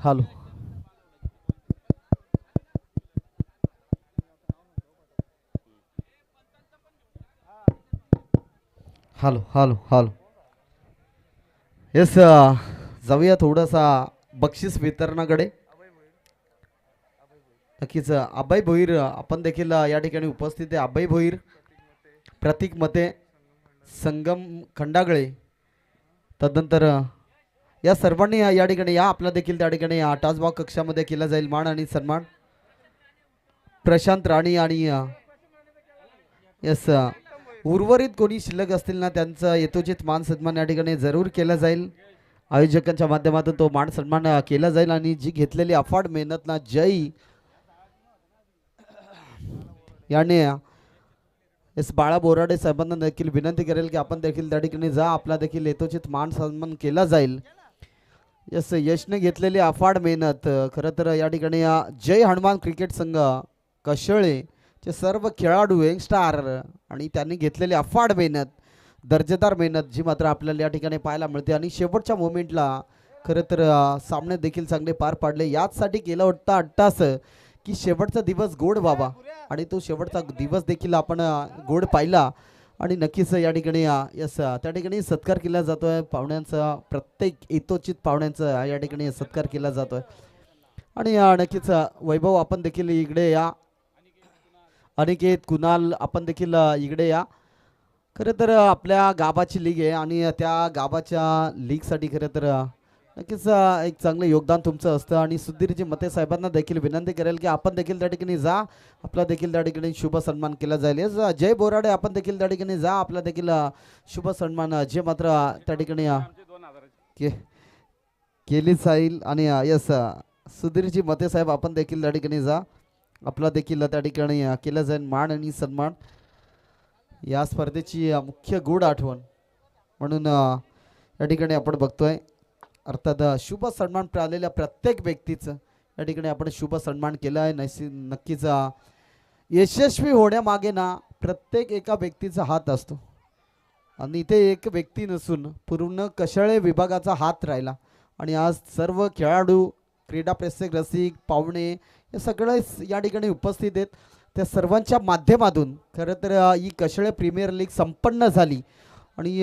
Hello hello hello hello yes जाऊया थोडासा बक्षीस वितरणाकडे. नक्कीच अभय भोईर आपण देखील या ठिकाणी उपस्थित आहे. अभय भोईर, प्रतीक मते, संगम खंडागळे, तदनंतर या सर्वांनी या ठिकाणी या आपला देखील त्या ठिकाणी टाचबाग कक्षामध्ये केला जाईल मान आणि सन्मान. प्रशांत राणी आणि यस उर्वरित कोणी शिल्लक असतील ना त्यांचा यथोचित मान सन्मान या ठिकाणी जरूर केला जाईल. आयोजकांच्या माध्यमातून तो मान सन्मान केला जाईल आणि जी घेतलेली अफाट मेहनत ना जय याने एस बाळा बोराडे साहेबांना देखील विनंती करेल की आपण देखील त्या ठिकाणी जा, आपला देखील यथोचित मान सन्मान केला जाईल. यस यशने घेतलेली अफाट मेहनत खरं तर या ठिकाणी जय हनुमान क्रिकेट संघ कशळे चे सर्व खेळाडू यंगस्टार आणि त्यांनी घेतलेली अफाट मेहनत, दर्जेदार मेहनत जी मात्र आपल्याला या ठिकाणी पाहायला मिळते. आणि शेवटच्या मोमेंटला खरं तर सामने देखील चांगले पार पाडले. याचसाठी केला होता अट्टास की शेवटचा दिवस गोड व्हावा आणि तो शेवटचा दिवस देखील आपण गोड पाहिला. आणि नक्कीच या ठिकाणी यस त्या ठिकाणी सत्कार केला जातोय पाहुण्यांचा, प्रत्येक यथोचित पाहुण्यांचा या ठिकाणी सत्कार केला जातोय. आणि नक्कीच वैभव आपण देखील इकडे या, अनिकेत कुणाल आपण देखील इकडे या. खरं तर आपल्या गावाची लीग आहे आणि त्या गावाच्या लीगसाठी खरं तर नक्कीच एक चांगलं योगदान तुमचं असतं. आणि सुधीरजी मते साहेबांना देखील विनंती करेल की आपण देखील त्या ठिकाणी जा, आपला देखील त्या ठिकाणी शुभ सन्मान केला जाईल. यस जय बोराडे आपण देखील त्या ठिकाणी जा, आपला देखील शुभ सन्मान जे मात्र त्या ठिकाणी केली जाईल. आणि यस सुधीरजी मते साहेब आपण देखील त्या ठिकाणी जा, आपला देखील त्या ठिकाणी केला जाईल मान आणि सन्मान. या स्पर्धेची मुख्य गूढ आठवण म्हणून या ठिकाणी आपण बघतोय. अर्थात शुभ सन्मान मिळालेल्या प्रत्येक व्यक्तीचं या ठिकाणी आपण शुभ सन्मान केला आहे. नक्कीच यशस्वी होण्यामागे ना प्रत्येक एका व्यक्तीचा हात असतो आणि इथे एक व्यक्ती नसून पूर्ण कशाळे विभागाचा हात राहिला. आणि आज सर्व खेळाडू, क्रीडा प्रेक्षक, रसिक, पाहुणे हे सगळे या ठिकाणी उपस्थित आहेत. त्या सर्वांच्या माध्यमातून खरं तर ही कशाळे प्रीमियर लीग संपन्न झाली आणि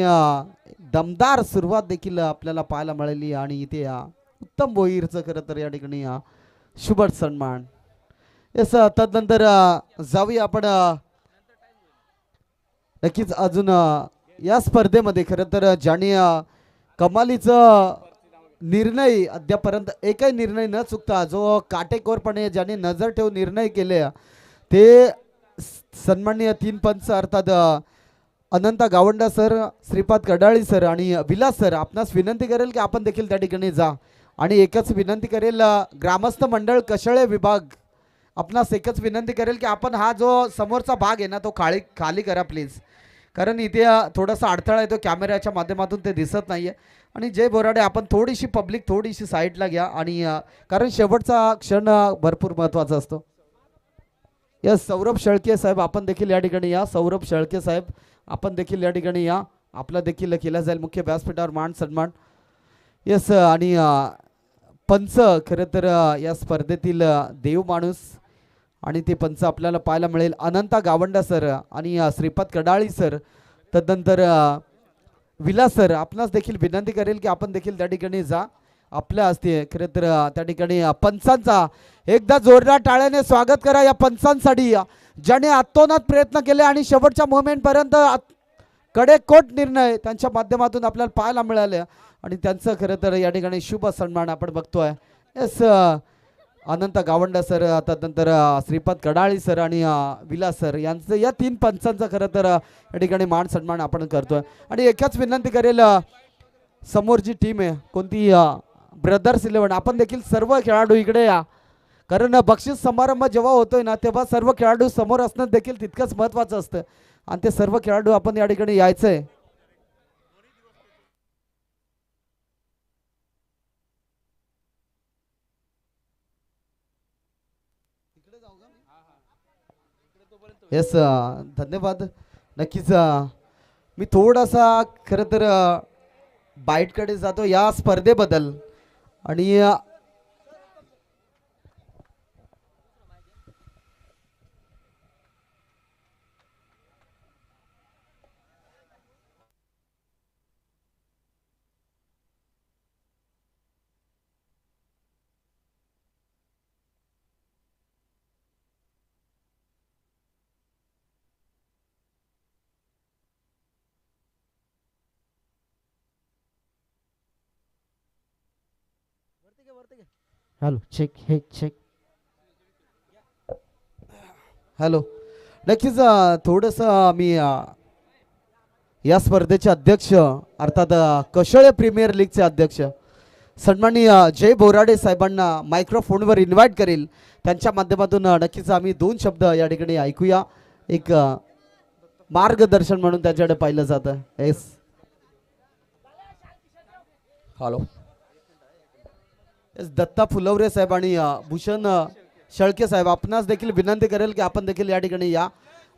दमदार सुरुवात देखील आपल्याला पाहायला मिळाली. आणि इथे उत्तम भोईरचं खरं तर या ठिकाणी शुभ सन्मान. येस तदनंतर जाऊया आपण नक्कीच अजून या स्पर्धेमध्ये खरं तर ज्याने कमालीचं निर्णय अद्यापर्यंत एकही निर्णय न चुकता जो काटेकोरपणे ज्याने नजर ठेवून निर्णय केले ते सन्माननीय 3 पंच अर्थात अनंता गावंडा सर, श्रीपाद कडाळी सर आणि विलास सर. आपणास विनंती करेल की आपण देखील त्या ठिकाणी जा. आणि एकच विनंती करेल ग्रामस्थ मंडळ कशाळे विभाग, आपणास एकच विनंती करेल की आपण हा जो समोरचा भाग आहे ना तो खाली करा प्लीज, कारण इथे थोडासा अडथळा येतो कॅमेऱ्याच्या माध्यमातून, ते दिसत नाहीये. आणि जय बोराडे आपण थोडीशी पब्लिक थोडीशी साईडला घ्या आणि कारण शेवटचा क्षण भरपूर महत्त्वाचा असतो. यस सौरभ शेळके साहेब आपण देखील या ठिकाणी या. सौरभ शेळके साहेब आपण देखील या ठिकाणी या, आपला देखील केला जाईल मुख्य व्यासपीठावर मान सन्मान. यस आणि पंच खरं तर या स्पर्धेतील देव माणूस आणि ते पंच आपल्याला पाहायला मिळेल अनंता गावंडा सर आणि श्रीपाद कडाळी सर, तदनंतर विलास सर. आपणास देखील विनंती करेल की आपण देखील त्या ठिकाणी जा, आपल्या असते खरं तर त्या ठिकाणी पंचांचा एकदा जोरदार टाळ्याने स्वागत करा या पंचांसाठी ज्याने अतोनात प्रयत्न केले आणि शेवटच्या मोमेंटपर्यंत कडेकोट निर्णय त्यांच्या माध्यमातून आपल्याला पाहायला मिळाले. आणि त्यांचं खरं तर या ठिकाणी शुभ सन्मान आपण बघतोय. येस अनंत गावंडा सर, त्यानंतर श्रीपाद कडाळी सर आणि विलास सर यांचं या 3 पंचांचा खरं तर या ठिकाणी मान सन्मान आपण करतोय. आणि एकच विनंती करेल समोर जी टीम आहे कोणती ब्रदर्स 11 आपण देखील सर्व खेळाडू इकडे या, कारण बक्षीस समारंभ जेव्हा होतोय ना तेव्हा सर्व खेळाडू समोर असणं देखील तितकंच महत्त्वाचं असतं आणि ते सर्व खेळाडू आपण या ठिकाणी यायचंय. येस धन्यवाद. नक्कीच मी थोडासा खरं तर बाईटकडे जातो या स्पर्धेबद्दल. आणि हॅलो चेक हे चेक. हॅलो. नक्कीच थोडंसं मी या स्पर्धेचे अध्यक्ष अर्थात कशळे प्रीमियर लीगचे अध्यक्ष सन्माननीय जय बोराडे साहेबांना मायक्रोफोनवर इन्व्हाइट करेल. त्यांच्या माध्यमातून नक्कीच आम्ही दोन शब्द या ठिकाणी ऐकूया. एक मार्गदर्शन म्हणून त्याच्याकडे पाहिलं जातं. येस. हॅलो. दत्ता फुलवरे साहेब आणि भूषण शेळके साहेब आपणास देखील विनंती करेल की आपण देखील या ठिकाणी या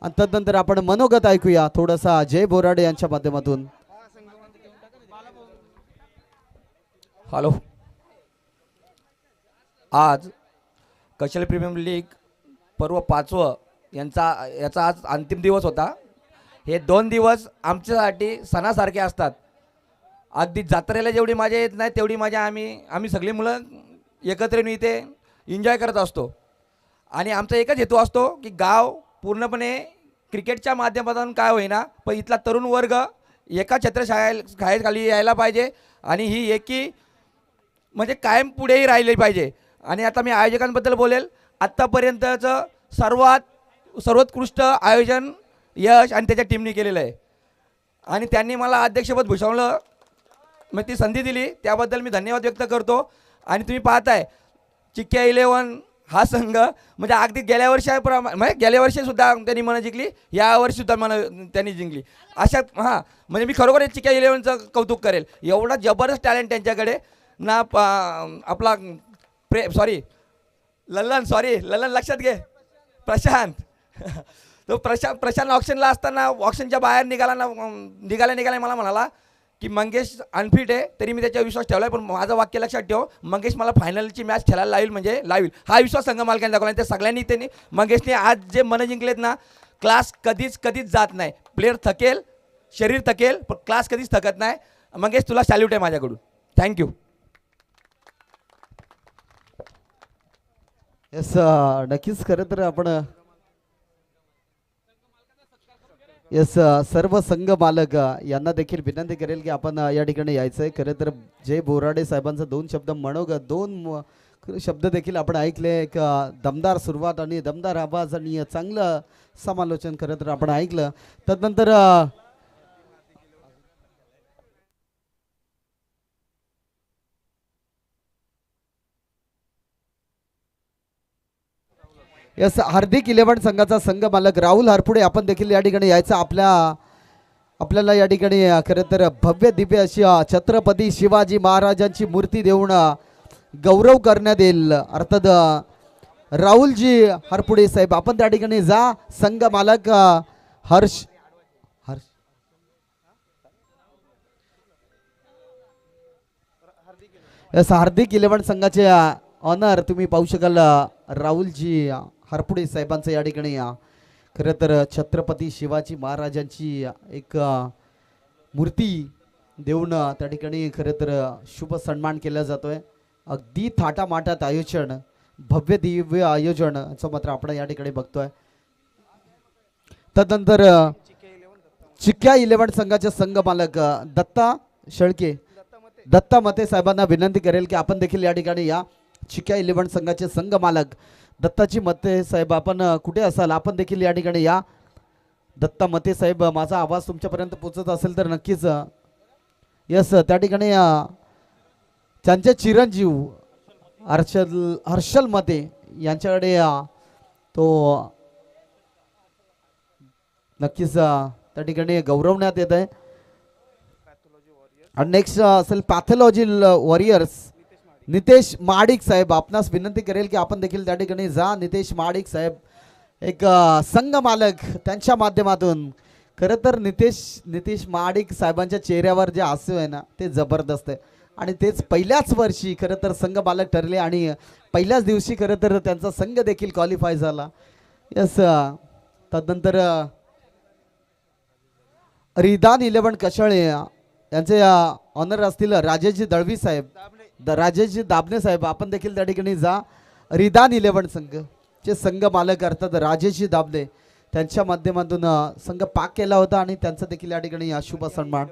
आणि तदनंतर आपण मनोगत ऐकूया थोडासा जय बोराडे यांच्या माध्यमातून. हॅलो. आज कशल प्रीमियर लीग पर्व 5वं याचा आज अंतिम दिवस होता. हे 2 दिवस आमच्यासाठी सणासारखे असतात. अगदी जत्रेला जेवढी मजा येत नाही तेवढी मजा आम्ही सगळी मुलं एकत्र येऊन इथे एन्जॉय करत असतो. आणि आमचा एकच हेतू असतो की गाव पूर्णपणे क्रिकेटच्या माध्यमातून काय होईना पण इथला तरुण वर्ग एका छत्रछायाखाली यायला पाहिजे आणि ही एकी म्हणजे कायम पुढेही राहिली पाहिजे. आणि आता मी आयोजकांबद्दल बोलेल. आत्तापर्यंतचं सर्वोत्कृष्ट आयोजन यश आणि त्याच्या टीमने केलेलं आहे आणि त्यांनी मला अध्यक्षपद भूषवलं, मग ती संधी दिली त्याबद्दल मी धन्यवाद व्यक्त करतो. आणि तुम्ही पाहताय चिक्क्या 11 हा संघ म्हणजे अगदी गेल्या वर्षीसुद्धा त्यांनी मनं जिंकली, यावर्षीसुद्धा मनं त्यांनी जिंकली. अशा म्हणजे मी खरोखर चिक्क्या 11चं कौतुक करेल. एवढा जबरदस्त टॅलेंट त्यांच्याकडे ना. आपला लल्लन लक्षात घे प्रशांत. तो प्रशांत ऑप्शनला असताना ऑप्शनच्या बाहेर निघाला मला म्हणाला की मंगेश अनफिट आहे. तरी मी त्याच्यावर विश्वास ठेवला आहे पण माझं वाक्य लक्षात ठेव, मंगेश मला फायनलची मॅच खेळायला लावेल हा विश्वास संघ मालकांनी दाखवला. त्या सगळ्यांनी त्यांनी मंगेशने आज जे मनं जिंकलेत ना, क्लास कधीच जात नाही. प्लेयर थकेल, शरीर थकेल पण क्लास कधीच थकत नाही. मंगेश तुला सॅल्यूट आहे माझ्याकडून. थँक्यू. येस. नक्कीच खरं तर आपण सर्व संघ मालक यांना देखील विनंती करेल की आपण या ठिकाणी यायचं आहे. खरं तर जय बोराडे साहेबांचा 2 शब्द मनोगत 2 शब्द देखील आपण ऐकले. एक दमदार सुरुवात आणि दमदार आवाज आणि चांगलं समालोचन खरं तर आपण ऐकलं. तदनंतर यस हार्दिक 11 संघाचा संघ मालक राहुल हरपुडे आपण देखील या ठिकाणी यायचं. आपल्याला या ठिकाणी खरं तर भव्य दिव्य अशी छत्रपती शिवाजी महाराजांची मूर्ती देऊन गौरव करण्यात येईल. अर्थात राहुलजी हरपुडे साहेब आपण त्या ठिकाणी जा. संघ मालक हर्ष यस हार्दिक 11 संघाचे ऑनर तुम्ही पाहू शकाल. राहुलजी हरपुडे साहेबांचं या ठिकाणी खरं तर छत्रपती शिवाजी महाराजांची एक मूर्ती देऊन त्या ठिकाणी खरं तर शुभ सन्मान केला जातोय. अगदी थाटामाटात आयोजन, भव्य दिव्य आयोजन असं मात्र आपण या ठिकाणी बघतोय. तदनंतर चिक्क्या 11 संघाचे संघ मालक दत्ता मते साहेबांना विनंती करेल की आपण देखील या ठिकाणी या. चिक्क्या 11 संघाचे संघ मालक दत्ताजी मते साहेब आपण कुठे असाल आपण देखील या ठिकाणी या. दत्ता मते साहेब माझा आवाज तुमच्यापर्यंत पोहोचत असेल तर नक्कीच यस त्या ठिकाणी त्यांचे चिरंजीव हर्षल मते यांच्याकडे तो नक्कीच त्या ठिकाणी गौरवण्यात येत आहे. आणि नेक्स्ट असेल पॅथॉलॉजी वॉरियर्स नितेश महाडिक साहेब. आपणास विनंती करेल की आपण देखील त्या ठिकाणी जा. नितेश महाडिक साहेब एक संघ मालक त्यांच्या माध्यमातून खरं तर नितेश महाडिक साहेबांच्या चेहऱ्यावर जे हास्य आहे ना ते जबरदस्त आहे आणि तेच पहिल्याच वर्षी खरं तर संघ मालक ठरले आणि पहिल्याच दिवशी खरं तर त्यांचा संघ देखील क्वालिफाय झाला. यस. तदनंतर रिदान 11 कशळे यांचे ऑनर असतील राजेशजी दळवी साहेब, राजेशजी दाबणे साहेब आपण देखील त्या ठिकाणी जा. रिदान 11 संघचे संघ मालक अर्थात राजेशजी दाबणे त्यांच्या माध्यमातून संघ पाक केला होता आणि त्यांचा देखील या ठिकाणी शुभ सन्मान.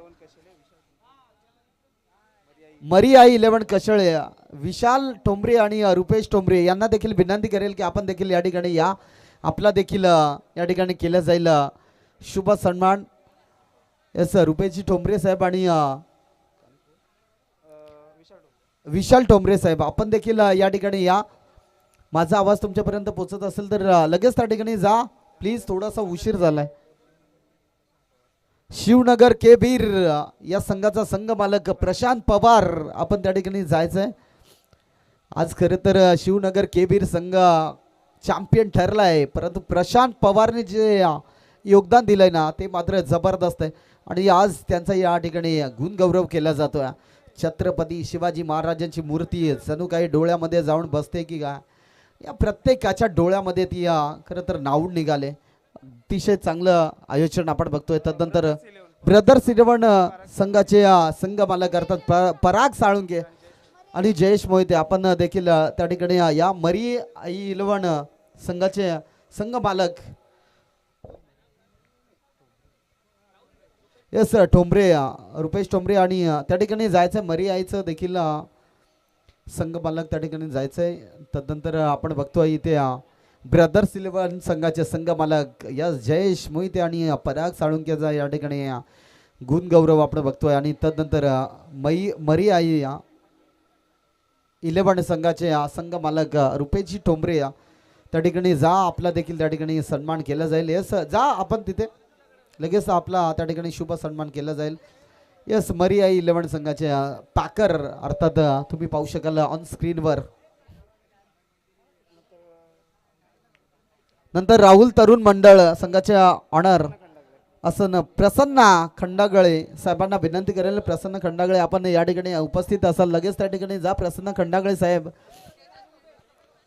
मरियाई 11 कशळे विशाल ठोंबरे आणि रुपेश ठोंबरे यांना देखील विनंती करेल की आपण देखील या ठिकाणी या. आपला देखील या ठिकाणी केलं जाईल शुभ सन्मान. येस रुपेशजी ठोंबरे साहेब आणि विशाल ठोंबरे साहेब आपण देखील या ठिकाणी या. माझा आवाज तुमच्यापर्यंत पोहोचत असेल तर लगेच त्या ठिकाणी जा प्लीज, थोडासा उशीर झालाय. शिवनगर के बीर या संघाचा संघ मालक प्रशांत पवार आपण त्या ठिकाणी जायचंय. आज खरं तर शिवनगर के बीर संघ चॅम्पियन ठरलाय, परंतु प्रशांत पवारने जे योगदान दिलंय ना ते मात्र जबरदस्त आहे आणि आज त्यांचा या ठिकाणी गुणगौरव केला जातोय. छत्रपती शिवाजी महाराजांची मूर्ती जणू काही डोळ्यामध्ये जाऊन बसते की काय, या प्रत्येकाच्या डोळ्यामध्ये ती खरं तर नावून निघाले. अतिशय चांगलं आयोजन आपण बघतोय. तदनंतर ब्रदर्स 11 संघाचे संघ मालक करतात पराग साळुंके आणि जयेश मोहिते आपण देखील त्या ठिकाणी या. मरी आई 11 संघाचे संघ मालक येस ठोंबरे रुपेश ठोंबरे आणि त्या ठिकाणी जायचंय. मरी आईचं देखील संघ मालक त्या ठिकाणी जायचंय. तदनंतर आपण बघतोय इथे ब्रदर्स 11 संघाचे संघ मालक यस जयेश मोहिते आणि पराग साळुंकेचा या ठिकाणी गुणगौरव आपण बघतोय. आणि तदनंतर मरी आई 11 संघाचे संघ मालक रुपेशजी ठोंबरे त्या ठिकाणी जा. आपला देखील त्या ठिकाणी सन्मान केला जाईल. येस जा आपण तिथे लगेच आपला त्या ठिकाणी शुभ सन्मान केला जाईल. येस मरी आई 11 संघाचे पॅकर अर्थात तुम्ही पाहू शकाल ऑन स्क्रीनवर. नंतर राहुल तरुण मंडळ संघाच्या ऑनर असं प्रसन्न खंडागळे साहेबांना विनंती करेल. प्रसन्न खंडागळे आपण या ठिकाणी उपस्थित असाल लगेच त्या ठिकाणी जा. प्रसन्न खंडागळे साहेब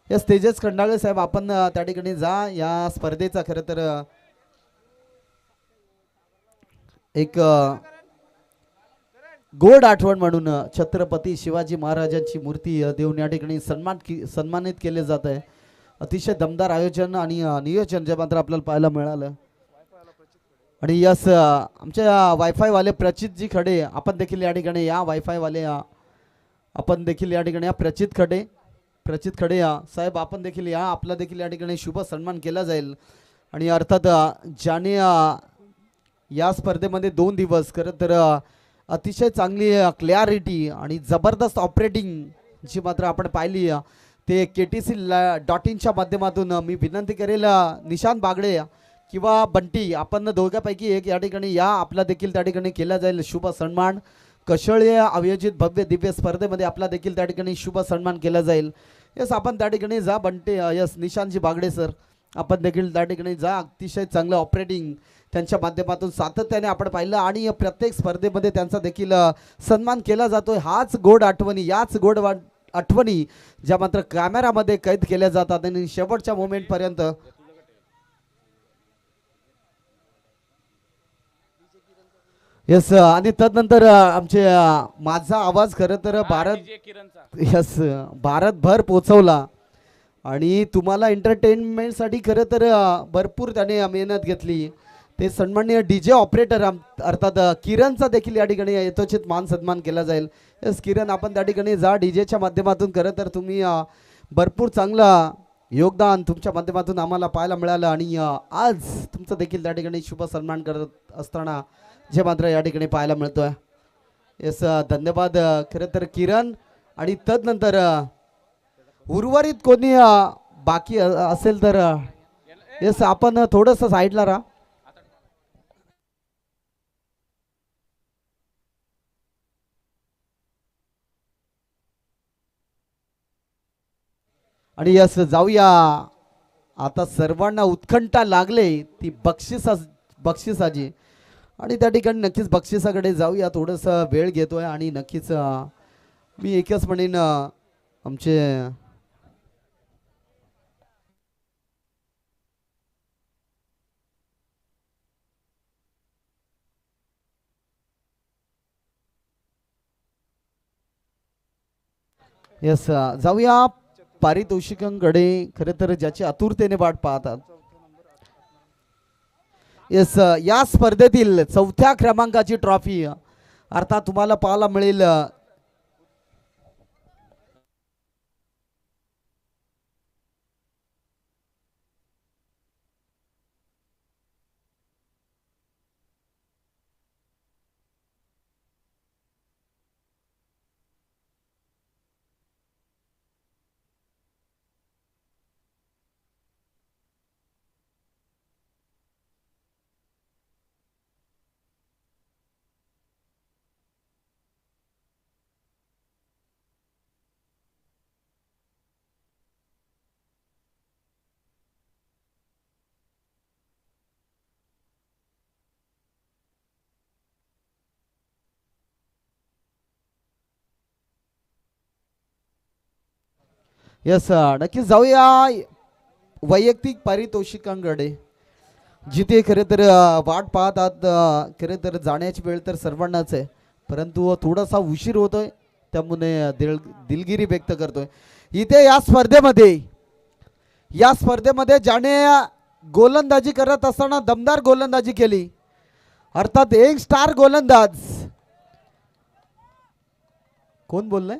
येस तेजस खंडागळे साहेब आपण त्या ठिकाणी जा. या स्पर्धेचा खरं तर एक गोड आठवण म्हणून छत्रपती शिवाजी महाराजांची मूर्ती देऊन या ठिकाणी सन्मानित केले जात आहे. अतिशय दमदार आयोजन आणि नियोजन जे मात्र आपल्याला पाहायला मिळालं. आणि यस आमच्या वायफाय वाले प्रचितजी खडे आपण देखील या ठिकाणी या. वायफाय वाले आपण देखील या ठिकाणी या. प्रचित खडे साहेब आपण देखील या. आपला देखील या ठिकाणी शुभ सन्मान केला जाईल. आणि अर्थात ज्याने या स्पर्धेमध्ये 2 दिवस खरं तर अतिशय चांगली क्लॅरिटी आणि जबरदस्त ऑपरेटिंग जी मात्र आपण पाहिली ते KTC.in माध्यमातून मी विनंती करेल निशांत बागडे किंवा बंटी आपण दोघांपैकी एक या ठिकाणी या. आपला देखील त्या ठिकाणी केला जाईल शुभ सन्मान. कशळे आयोजित भव्य दिव्य स्पर्धेमध्ये आपला देखील त्या ठिकाणी शुभ सन्मान केला जाईल. यस आपण त्या ठिकाणी जा. बंटी यस निशांतजी बागडे सर आपण देखील त्या ठिकाणी जा. अतिशय चांगलं ऑपरेटिंग त्यांच्या माध्यमातून सातत्याने आपण पाहिलं आणि प्रत्येक स्पर्धेमध्ये त्यांचा देखील सन्मान केला जातोय. हाच गोड आठवणी याच गोड आठवणी ज्या मात्र कॅमेरामध्ये कैद केल्या जातात आणि शेवटच्या मोमेंटपर्यंत यस. आणि तदनंतर आमचे माझा आवाज खरं तर भारतभर पोचवला आणि तुम्हाला एंटरटेनमेंटसाठी खरं तर भरपूर त्याने मेहनत घेतली. ते सन्माननीय DJ ऑपरेटर अर्थात किरणचा देखील या ठिकाणी यथोचित मान सन्मान केला जाईल. यस किरण आपण त्या ठिकाणी जा. DJच्या माध्यमातून खरं तर तुम्ही भरपूर चांगला योगदान तुमच्या माध्यमातून आम्हाला पाहायला मिळालं आणि आज तुमचं देखील त्या ठिकाणी शुभ सन्मान करत असताना जे मात्र या ठिकाणी पाहायला मिळतोय. यस धन्यवाद खरं तर किरण. आणि तदनंतर उर्वरित कोणी बाकी असेल तर यस आपण थोडंसं साईडला राहा. आणि यस जाऊया. आता सर्वांना उत्कंठा लागले ती बक्षिसाची आणि त्या ठिकाणी नक्कीच बक्षिसाकडे जाऊया. थोडंसं वेळ घेतोय आणि नक्कीच मी एकच म्हणेन आमचे यस जाऊया पारितोषिकांकडे खरं तर ज्याची आतुरतेने वाट पाहतात. यस या स्पर्धेतील 4थ्या क्रमांकाची ट्रॉफी अर्थात तुम्हाला पाहायला मिळेल यस नक्कीच जाऊया वैयक्तिक पारितोषिकांकडे, जिथे खरे तर वाट पाहतात. खरे तर जाण्याची वेळ तर सर्वांनाच आहे, परंतु थोडासा उशीर होतोय, त्यामुळे दिलगिरी व्यक्त करतोय. इथे या स्पर्धेमध्ये ज्याने गोलंदाजी करत असताना दमदार गोलंदाजी केली, अर्थात एक स्टार गोलंदाज. कोण बोललाय?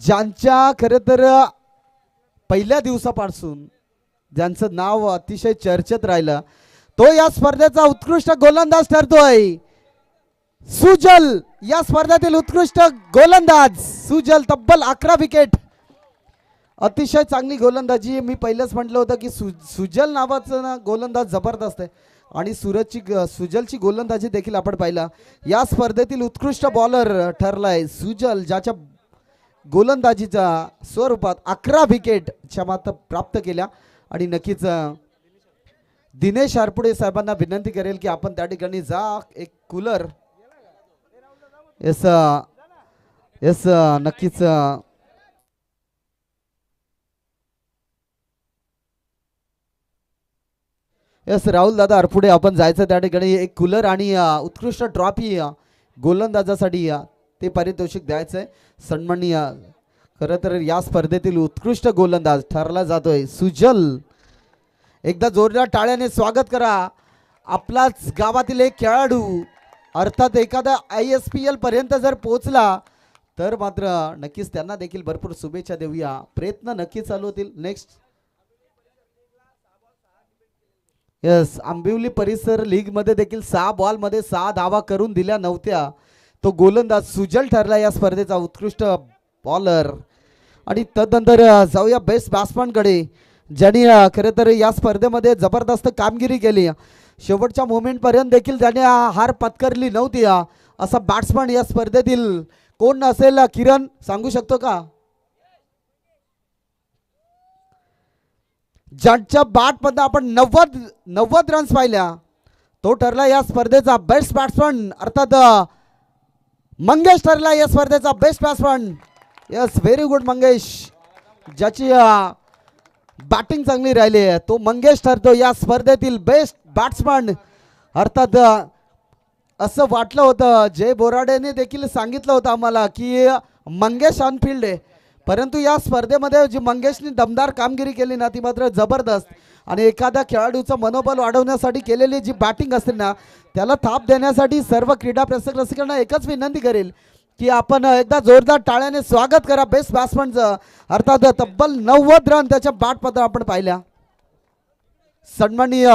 ज्यांच्या खरे तर पहिल्या दिवसापासून ज्यांचं नाव अतिशय चर्चेत राहिलं, तो या स्पर्धेचा उत्कृष्ट गोलंदाज ठरतोय. सुजल या स्पर्धेतील उत्कृष्ट गोलंदाज सुजल, तब्बल 11 विकेट. अतिशय चांगली गोलंदाजी. मी पहिलेच म्हटलं होतं की सुजल नावाचं ना गोलंदाज जबरदस्त आहे, आणि सुजलची गोलंदाजी देखील आपण पाहिला. या स्पर्धेतील उत्कृष्ट बॉलर ठरलाय सुजल, ज्याच्या गोलंदाजीच्या स्वरूपात 11 विकेट मात्र प्राप्त केल्या. आणि नक्कीच दिनेश आरपुडे साहेबांना विनंती करेल की आपण त्या ठिकाणी जा, एक कूलर. येस नक्कीच येस राहुल दादा आरपुडे, आपण जायचं त्या ठिकाणी, एक कूलर आणि उत्कृष्ट ट्रॉफी गोलंदाजासाठी ते पारितोषिक द्यायचंय. सन्माननीय खरं तर या स्पर्धेतील उत्कृष्ट गोलंदाज ठरला जातोय सुजल. एकदा जोरदार टाळ्याने स्वागत करा. आपलाच गावातील एक खेळाडू, अर्थात एखादा ISPL पर्यंत जर पोहोचला तर मात्र नक्कीच त्यांना देखील भरपूर शुभेच्छा देऊया. प्रयत्न नक्की चालू होतील. नेक्स्ट यस, आंबिवली परिसर लीग मध्ये देखील 6 बॉलमध्ये 6 धावा करून दिल्या नव्हत्या. तो गोलंदाज सुजल ठरला या स्पर्धेचा उत्कृष्ट बॉलर. आणि तदनंतर जाऊया बेस्ट बॅट्समॅनकडे, ज्यांनी खरं तर या स्पर्धेमध्ये जबरदस्त कामगिरी केली. शेवटच्या मोमेंट पर्यंत देखील ज्याने हार पत्करली नव्हती, असा बॅट्समॅन या स्पर्धेतील कोण असेल? किरण सांगू शकतो का? ज्यांच्या बॅटमध्ये आपण 90 रन्स पाहिल्या, तो ठरला या स्पर्धेचा बेस्ट बॅट्समॅन. अर्थात मंगेश ठरला या स्पर्धेचा best batsman. Yes, very good Mangesh. ज्याची बॅटिंग चांगली राहिली, तो मंगेश ठरतो या स्पर्धेतील बेस्ट बॅट्समॅन. अर्थात असं वाटलं होतं, जय बोराडेने देखील सांगितलं होतं आम्हाला की मंगेश ऑनफिल्ड आहे, परंतु या स्पर्धेमध्ये जी मंगेशने दमदार कामगिरी केली ना, ती मात्र जबरदस्त. आणि एखाद्या खेळाडूचं मनोबल वाढवण्यासाठी केलेली जी बॅटिंग असते ना, त्याला थाप देण्यासाठी सर्व क्रीडा प्रेक्षक रसिकांना एकच विनंती करेल की आपण एकदा जोरदार टाळ्याने स्वागत करा बेस्ट बॅट्समॅनचं. अर्थात तब्बल 90 रन त्याच्या बॅटमध्ये आपण पाहिल्या. सन्माननीय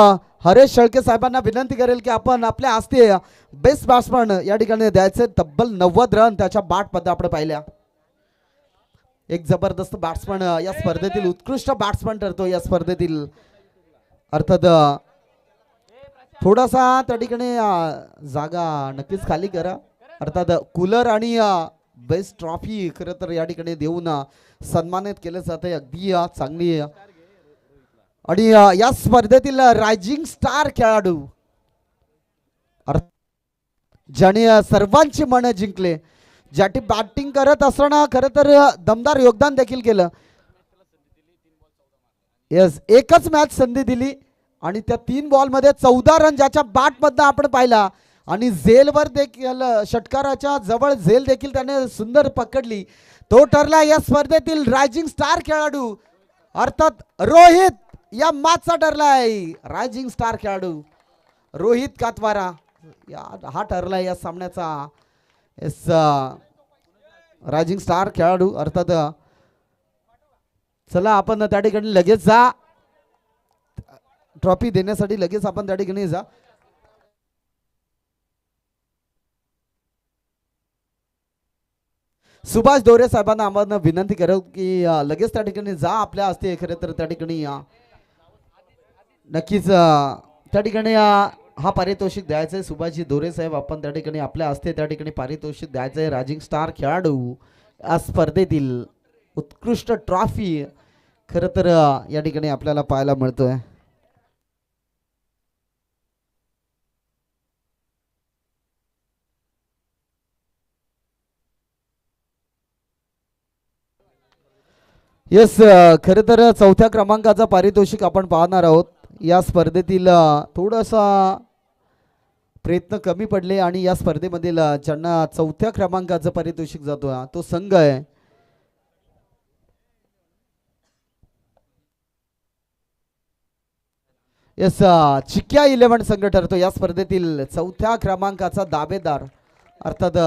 हरेश शेळके साहेबांना विनंती करेल की आपण आपल्या हस्ते बेस्ट बॅट्समॅन या ठिकाणी द्यायचे. तब्बल 90 रन त्याच्या बॅटमध्ये आपण पाहिल्या. एक जबरदस्त बॅट्समॅन या स्पर्धेतील उत्कृष्ट बॅट्समॅन ठरतो या स्पर्धेतील. अर्थात थोडासा त्या ठिकाणी जागा नक्कीच खाली करा. अर्थात कूलर आणि बेस्ट ट्रॉफी खरं तर या ठिकाणी देऊन सन्मानित केलं जाते. अगदी चांगली. आणि या स्पर्धेतील रायझिंग स्टार खेळाडू, ज्याने सर्वांची मनं जिंकले, ज्याची बॅटिंग करत असताना खरं तर दमदार योगदान देखील केलं. यस, एकच मॅच संधी दिली आणि त्या 3 बॉलमध्ये 14 रन ज्याच्या बॅटमधनं आपण पाहिला. आणि झेलवर देखील, षटकाराच्या जवळ झेल देखील त्याने सुंदर पकडली. तो ठरला या स्पर्धेतील रायझिंग स्टार खेळाडू. अर्थात रोहित या मॅचचा ठरलाय रायझिंग स्टार खेळाडू रोहित कातवारा. हा ठरलाय या सामन्याचा रायझिंग स्टार खेळाडू. अर्थात चला आपण त्या ठिकाणी लगेच जा, ट्रॉफी देण्यासाठी लगेच आपण त्या ठिकाणी जा. सुभाष दोरे साहेबांना आम्हाला विनंती करू की लगेच त्या ठिकाणी जा, आपल्या हस्ते खरे तर त्या ठिकाणी नक्कीच त्या ठिकाणी हा पारितोषिक द्यायचं आहे. सुभाषजी दोरे साहेब, आपण त्या ठिकाणी आपल्या हस्ते त्या ठिकाणी पारितोषिक द्यायचं आहे. रायझिंग स्टार खेळाडू या स्पर्धेतील उत्कृष्ट ट्रॉफी खरं तर या ठिकाणी आपल्याला पाहायला मिळतोय. येस, खरं तर चौथ्या क्रमांकाचा पारितोषिक आपण पाहणार आहोत. या स्पर्धेतील थोडासा प्रयत्न कमी पडले आणि या स्पर्धेमधील ज्यांना चौथ्या क्रमांकाचं पारितोषिक जातो तो संघ आहे येस, चिक्या 11 संघ ठरतो या स्पर्धेतील चौथ्या क्रमांकाचा दावेदार, अर्थात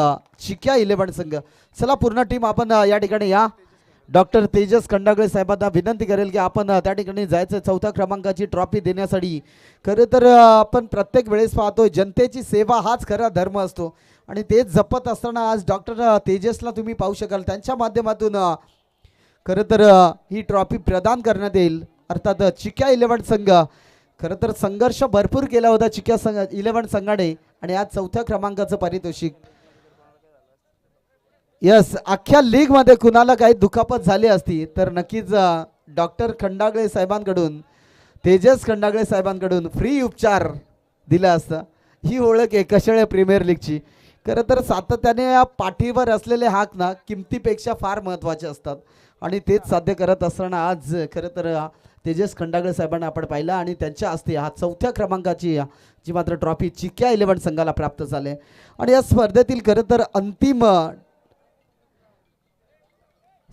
चिक्या 11 संघ. चला पूर्ण टीम आपण या ठिकाणी या. डॉक्टर तेजस खंडागळे साहेबांना विनंती करेल की आपण त्या ठिकाणी जायचं चौथ्या क्रमांकाची ट्रॉफी देण्यासाठी. खरं तर आपण प्रत्येक वेळेस पाहतोय जनतेची सेवा हाच खरा धर्म असतो आणि तेच जपत असताना आज डॉक्टर तेजसला तुम्ही पाहू शकाल त्यांच्या माध्यमातून खरं तर ही ट्रॉफी प्रदान करण्यात येईल. अर्थात चिक्या 11 संघ खरं तर संघर्ष भरपूर केला होता चिक्या 11 संघाने आणि आज चौथ्या क्रमांकाचं पारितोषिक. यस, अख्ख्या लीग मध्ये कुणाला काही दुखापत झाली असती तर नक्कीच डॉक्टर खंडागळे साहेबांकडून, तेजस खंडागळे साहेबांकडून फ्री उपचार दिला असता. ही ओळख आहे कशाळे प्रीमियर लीगची. खरं तर सातत्याने या पाठीवर असलेले हाक ना किमतीपेक्षा फार महत्त्वाचे असतात आणि तेच साध्य करत असताना आज खरं तर तेजस खंडागळे साहेबांना आपण पाहिलं आणि त्यांच्या हस्ते हा चौथ्या क्रमांकाची जी मात्र ट्रॉफी चिक्या 11 संघाला प्राप्त झाले. आणि या स्पर्धेतील खरं तर अंतिम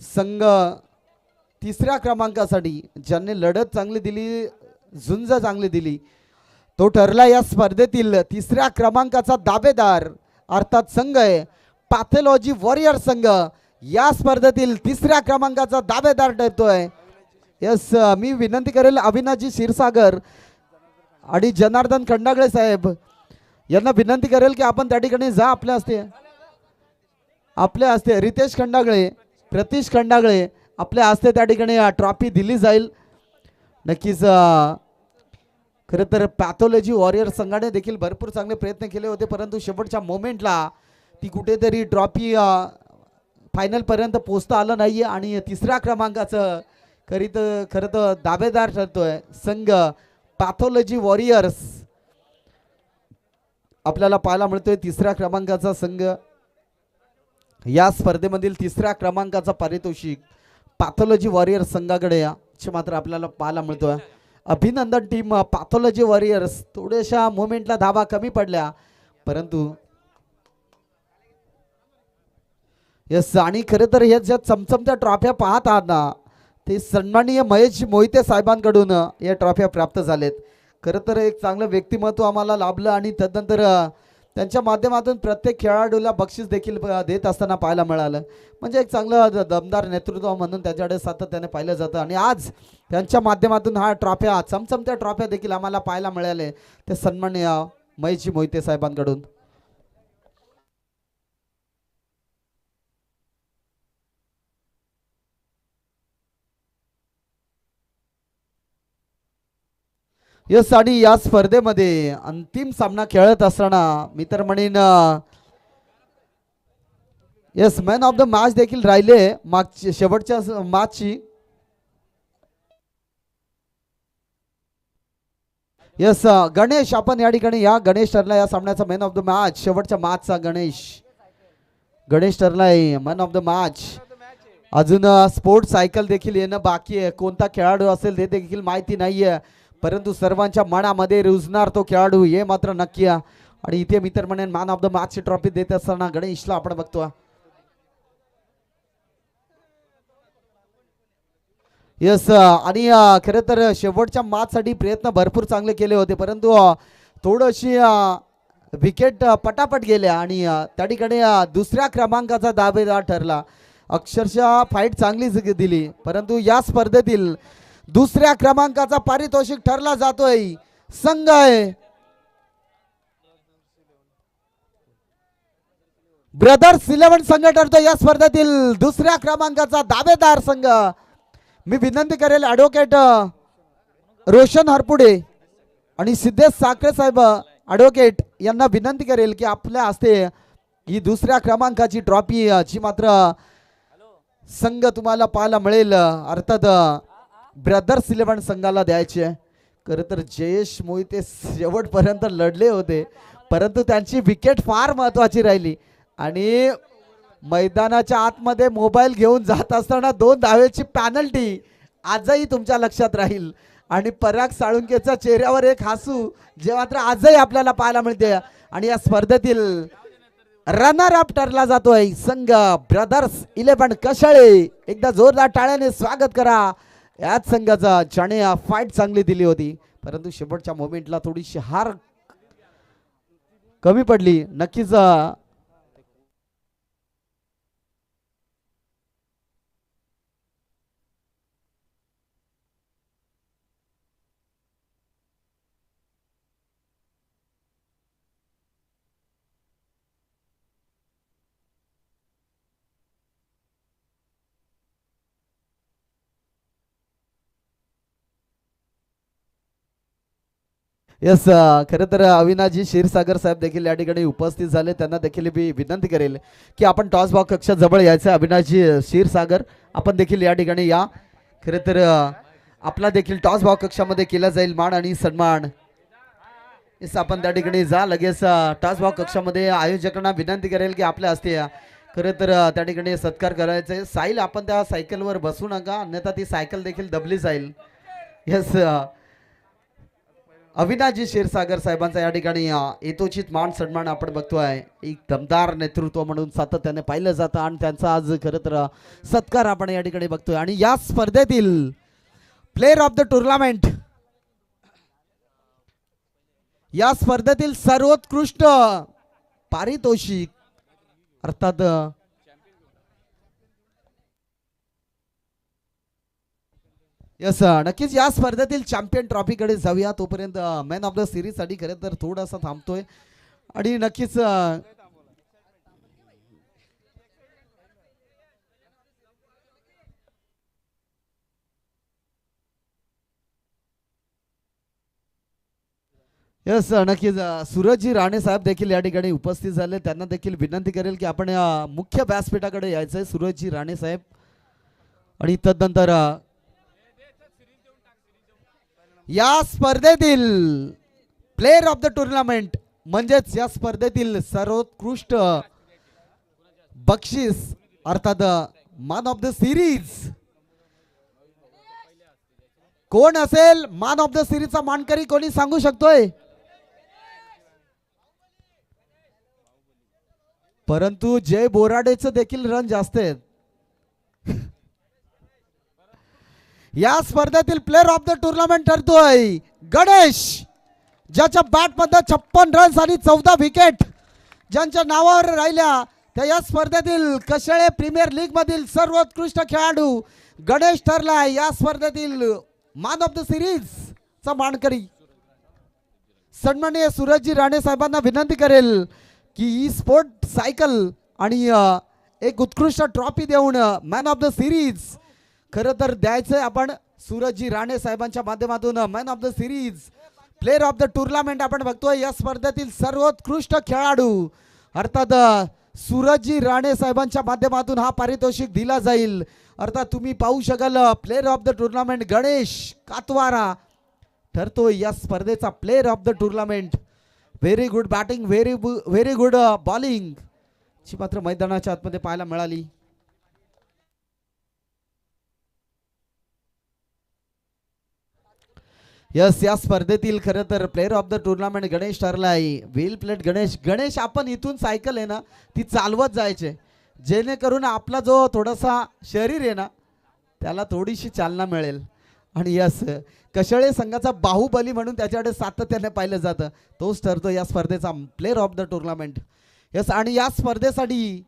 संघ तिसऱ्या क्रमांकासाठी ज्यांनी लढत चांगली दिली, झुंज चांगली दिली, तो ठरला या स्पर्धेतील तिसऱ्या क्रमांकाचा दावेदार, अर्थात संघ आहे पॅथॉलॉजी वॉरियर संघ. या स्पर्धेतील तिसऱ्या क्रमांकाचा दावेदार ठरतोय. यस, मी विनंती करेल अविनाशजी क्षीरसागर आणि जनार्दन खंडागळे साहेब यांना विनंती करेल की आपण त्या ठिकाणी जा. आपल्या हस्ते रितेश खंडागळे, प्रतीश खंडागळे आपल्या हस्ते त्या ठिकाणी ट्रॉफी दिली जाईल. नक्कीच खरं तर पॅथॉलॉजी वॉरियर संघाने देखील भरपूर चांगले प्रयत्न केले होते परंतु शेवटच्या मोमेंटला ती कुठेतरी ट्रॉफी फायनलपर्यंत पोचता आलं नाही आणि तिसऱ्या क्रमांकाचं खरं तर दावेदार ठरतोय संघ पॅथॉलॉजी वॉरियर्स. आपल्याला पाहायला मिळतोय तिसऱ्या क्रमांकाचा संघ. या स्पर्धेमधील तिसऱ्या क्रमांकाचा पारितोषिक पॅथॉलॉजी वॉरियर संघाकडे मात्र आपल्याला पाहायला मिळतोय. अभिनंदन टीम पॅथॉलॉजी वॉरियर्स. थोड्याशा मोमेंटला धावा कमी पडल्या परंतु यस, आणि खरं तर या ज्या चमचमत्या ट्रॉफ्या पाहत आहात ना ते सन्माननीय महेश मोहिते साहेबांकडून या ट्रॉफ्या प्राप्त झालेत. खरं तर एक चांगलं व्यक्तिमत्व आम्हाला लाभलं आणि तदनंतर त्यांच्या माध्यमातून प्रत्येक खेळाडूला बक्षीस देखील देत असताना पाहायला मिळालं. म्हणजे एक चांगलं दमदार नेतृत्व म्हणून त्याच्याकडे सातत्याने पाहिलं जातं आणि आज त्यांच्या माध्यमातून हा ट्रॉफ्या, चमचमत्या ट्रॉफ्या देखील आम्हाला पाहायला मिळाले ते सन्माननीय महेशजी मोहिते साहेबांकडून. यस, आणि या स्पर्धेमध्ये अंतिम सामना खेळत असताना मी तर म्हणेन yes man of the match देखील राहिले मागच्या शेवटच्या मॅचची. यस, गणेश आपण या ठिकाणी या. गणेश ठरला या सामन्याचा मॅन ऑफ द मॅच. शेवटच्या मॅचचा गणेश ठरलाय मॅन ऑफ द मॅच. अजून स्पोर्ट्स सायकल देखील येणं बाकी आहे. कोणता खेळाडू असेल ते देखील माहिती नाहीये परंतु सर्वांच्या मनामध्ये रुजणार तो खेळाडू हे मात्र नक्की आहे. आणि इथे मी तर म्हणेन मॅन ऑफ द मॅचची ट्रॉफी देत असताना गणेशला आपण बघतो. यस, आणि खरं तर शेवटच्या मॅचसाठी प्रयत्न भरपूर चांगले केले होते परंतु थोडीशी विकेट पटापट गेल्या आणि त्या ठिकाणी दुसऱ्या क्रमांकाचा दावेदार ठरला. अक्षरशः फाईट चांगलीच दिली परंतु या स्पर्धेतील दुसऱ्या क्रमांकाचा पारितोषिक ठरला जातोय संघ आहे ब्रदर्स 11 संघ ठरतो या स्पर्धेतील दुसऱ्या क्रमांकाचा दावेदार संघ. मी विनंती करेल ॲडव्होकेट रोशन हरपुडे आणि सिद्धेश साखरे साहेब ॲडव्होकेट यांना विनंती करेल की आपल्या हस्ते ही दुसऱ्या क्रमांकाची ट्रॉफी जी मात्र संघ तुम्हाला पाहायला मिळेल अर्थात ब्रदर्स 11 संघाला द्यायचे. खरं तर जयेश मोहिते शेवटपर्यंत लढले होते परंतु त्यांची विकेट फार महत्वाची राहिली आणि मैदानाच्या आतमध्ये मोबाईल घेऊन जात असताना 2 धावेची पॅनल्टी आजही तुमच्या लक्षात राहील आणि पराग साळुंकेच्या चेहऱ्यावर एक हसू जे मात्र आजही आपल्याला पाहायला मिळते. आणि या स्पर्धेतील रनर अप ठरला जातोय संघ ब्रदर्स 11 कशाळे. एकदा जोरदार टाळ्याने स्वागत करा याच संघाचा ज्याने फाईट चांगली दिली होती परंतु शेवटच्या मोमेंटला थोडीशी हार कमी पडली. नक्कीच यस खरं तर अविनाशजी क्षीरसागर साहेब देखील या ठिकाणी उपस्थित झाले. त्यांना देखील मी विनंती करेल की आपण टॉस बॉक्स कक्षा जवळ यायचं. अविनाशजी क्षीरसागर आपण देखील या ठिकाणी या. खरं तर आपला देखील टॉस बॉक्स कक्षामध्ये केला जाईल मान आणि सन्मान. यस आपण त्या ठिकाणी जा लगेच टॉस बॉक्स कक्षामध्ये. आयोजकांना विनंती करेल की आपल्या हस्ते खरं तर त्या ठिकाणी सत्कार करायचा आहे. साईल आपण त्या सायकलवर बसू नका अन्यथा ती सायकल देखील दबली जाईल. यस अविनाशजी क्षीरसागर साहेबांचा या ठिकाणी यथोचित मान सन्मान आपण बघतोय. एक दमदार नेतृत्व म्हणून सातत्याने पाहिलं जातं आणि त्यांचा आज खरं तर सत्कार आपण या ठिकाणी बघतोय. आणि या स्पर्धेतील प्लेअर ऑफ द टुर्नामेंट या स्पर्धेतील सर्वोत्कृष्ट पारितोषिक अर्थात यस नक्कीच या स्पर्धेतील चॅम्पियन ट्रॉफीकडे जाऊया. तोपर्यंत मॅन ऑफ द सिरीज साठी खरं तर थोडासा थांबतोय आणि नक्कीच यस नक्कीच सूरजजी राणे साहेब देखील या ठिकाणी उपस्थित झाले. त्यांना देखील विनंती करेल की आपण मुख्य व्यासपीठाकडे यायचंय सूरजजी राणे साहेब. आणि तदनंतर या स्पर्धेतील प्लेअर ऑफ द टुर्नामेंट म्हणजेच या स्पर्धेतील सर्वोत्कृष्ट बक्षीस अर्थात मॅन ऑफ द सिरीज कोण असेल. मॅन ऑफ द सिरीजचा मानकरी कोणी सांगू शकतोय. परंतु जय बोराडेचं देखील रन जास्त आहेत. या स्पर्धेतील प्लेअर ऑफ द टुर्नामेंट ठरतोय गणेश ज्याच्या बॅट मध्ये 56 रन्स आणि 14 विकेट ज्यांच्या नावावर राहिल्या त्या या स्पर्धेतील कशाळे प्रीमियर लीग मधील सर्वोत्कृष्ट खेळाडू गणेश ठरला. या स्पर्धेतील मॅन ऑफ द सिरीज चा मानकरी सन्माननीय सूरजजी राणे साहेबांना विनंती करेल की ई स्पोर्ट सायकल आणि एक उत्कृष्ट ट्रॉफी देऊन मॅन ऑफ द सिरीज खरं तर द्यायचंय आपण सूरजजी राणे साहेबांच्या माध्यमातून. Man of the series player of the tournament आपण बघतोय या स्पर्धेतील सर्वोत्कृष्ट खेळाडू अर्थात सूरजजी राणे साहेबांच्या माध्यमातून हा पारितोषिक दिला जाईल. अर्थात तुम्ही पाहू शकाल player of the tournament Ganesh Katwara ठरतोय या स्पर्धेचा player of the tournament. Very good batting very good bowling ची मात्र मैदानाच्या आतमध्ये पाहायला मिळाली. यस या स्पर्धेतील खरं तर player of the tournament Ganesh ठरलाय. Well played Ganesh. गणेश आपण इथून सायकल आहे ना ती चालवत जायचे जेणेकरून आपला जो थोडासा शरीर आहे ना त्याला थोडीशी चालना मिळेल. आणि यस कशाळे संघाचा बाहुबली म्हणून त्याच्याकडे सातत्याने पाहिलं जातं तोच ठरतो या स्पर्धेचा player of the tournament. Yes आणि या स्पर्धेसाठी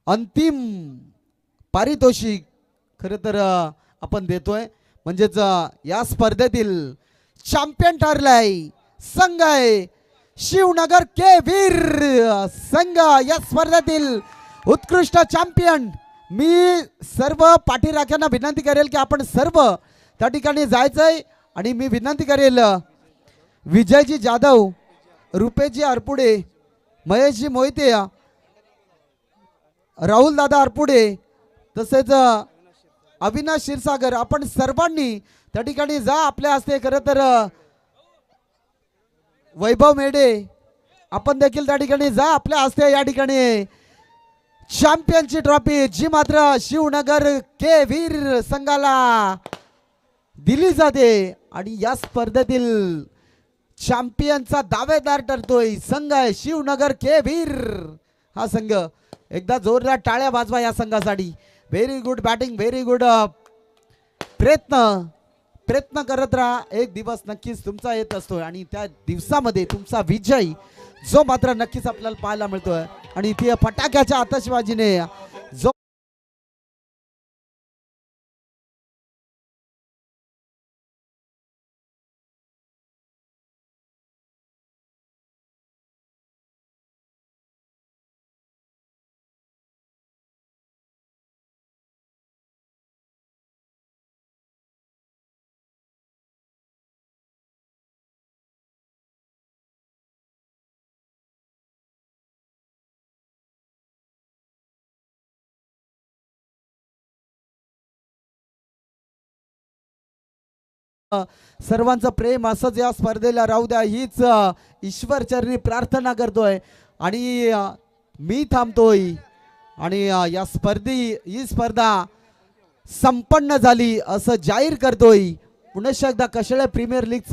अंतिम पारितोषिक खरं तर आपण देतोय म्हणजेच या स्पर्धेतील चॅम्पियन ठरलाय संघ आहे शिवनगर के वीर संघ. या स्पर्धेतील उत्कृष्ट चॅम्पियन. मी सर्व पाठीराख्यांना विनंती करेल की आपण सर्व त्या ठिकाणी जायचंय आणि मी विनंती करेल विजयजी जाधव, रुपेशजी अरपुडे, महेशजी मोहिते, राहुल दादा अरपुडे तसेच अविनाश क्षीरसागर आपण सर्वांनी त्या ठिकाणी जा. आपल्या हस्ते खरं तर वैभव मेढे आपण देखील त्या ठिकाणी जा. आपल्या हस्ते या ठिकाणी चॅम्पियनची ट्रॉफी जी मात्र शिवनगर के वीर संघाला दिली जाते आणि या स्पर्धेतील चॅम्पियनचा दावेदार ठरतोय संघ आहे शिवनगर के वीर हा संघ. एकदा जोरदार टाळ्या वाजवा या संघासाठी. Very good batting, very good प्रयत्न करत राहा. एक दिवस नक्कीच तुमचा येत असतोय आणि त्या दिवसामध्ये तुमचा विजय जो मात्र नक्कीच आपल्याला पाहायला मिळतोय आणि ती फटाक्याच्या आतषबाजीने जो सर्वांचं प्रेम असंच या स्पर्धेला राहू द्या हीच ईश्वर चरणी प्रार्थना करतोय आणि मी थांबतोय आणि या ही स्पर्धा संपन्न झाली असं जाहीर करतोय. पुन्हा एकदा कशाळे प्रीमियर लीगचं